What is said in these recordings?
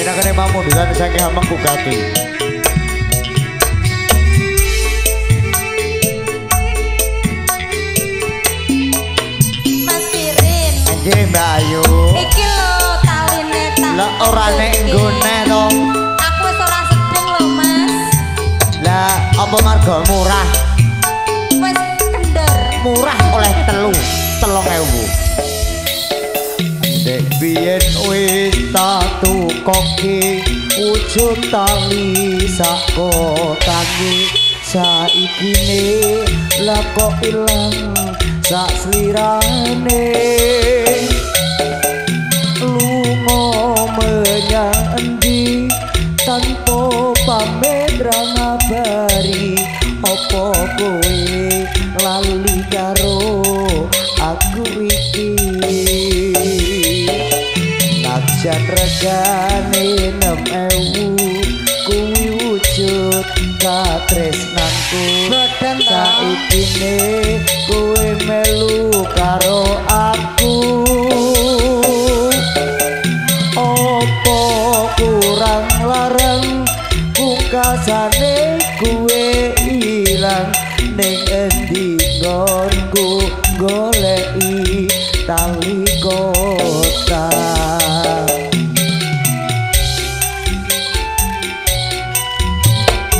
Dinakane pamundutan saking Hameng Bugatti. Mas Pirin. Nggih Mbak Ayu. Iki lho taline tak. Lah ora nek nggone to. Aku wis ora sedeng lho Mas. Lah apa marga murah? Wis kendher. Murah oleh 3.000. Dek biyen wis tak tukoke wujud tali sak kotane saikine lah kok ilang sak slirane lunga menyang endi tanpa pamit ra ngabari apa kowe lali karo aku iki jan regane 6.000 kuwi wujud katresnanku saikine kowe melu karo aku opo kurang larang pungkasane kowe ilang ning endi nggonku goleki tali kota.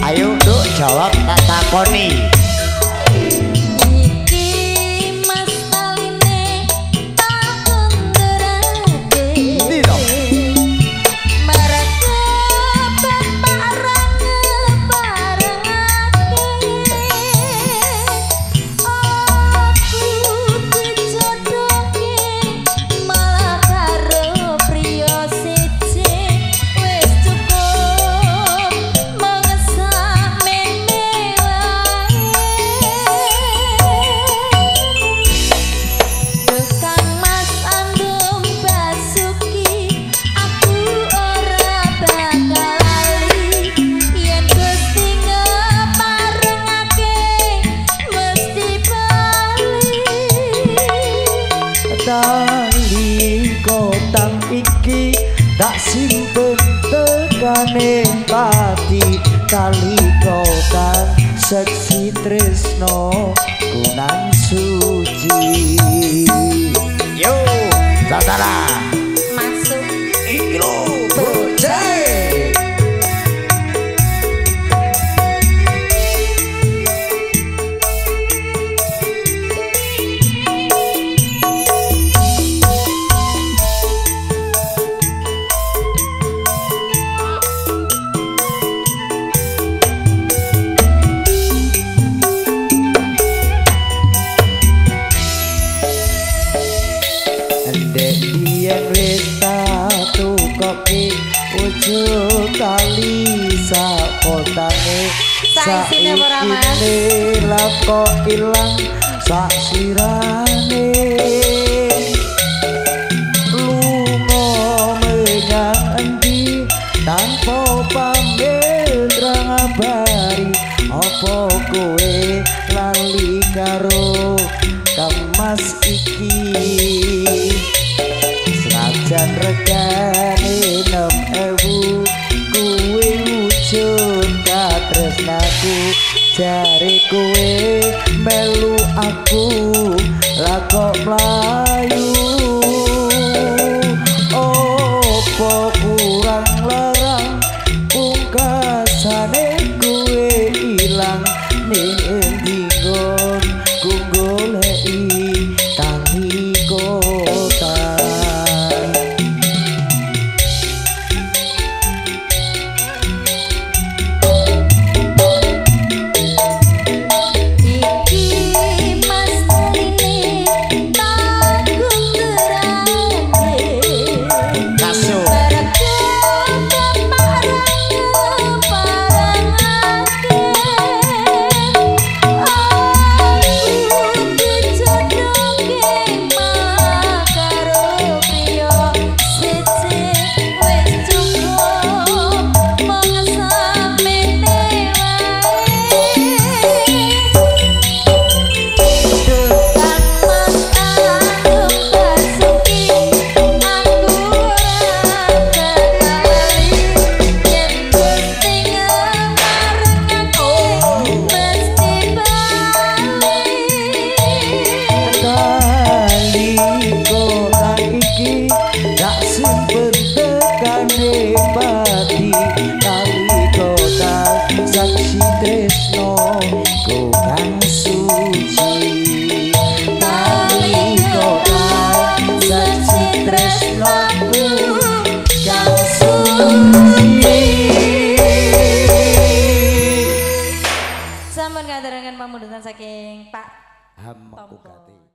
Ayo Duk jawab tak takoni. Iki Mas taline tak underake. Endi to? Mereka beparang aku dijodohke malah karo priya siji wis cukup mengesak mene wae Tukang Mas Andum Basuki aku ora bakal lali yen Gusti ngeparengake mesti bali Tali kotang iki tak simpen tekane pati tali kotang seksi tresno kunan suci yo Santara masuk iki lho bocah Dek yen wis tak tukoke wujud tali sak kotane Saisine ora, Mas? saikine lah kok ilang sak slirane lunga menyang endi tanpa pamit ra ngabari apa kowe lali karo Mas iki senajan regane 6.000 kuwi wujud katresnaku jare kowe melu aku lah kok mlayu opo kurang larang pungkasane kowe ilang ning endi nggonku goleki tali kota. Iki Mas taline tak Ilham Tompo. Kugati.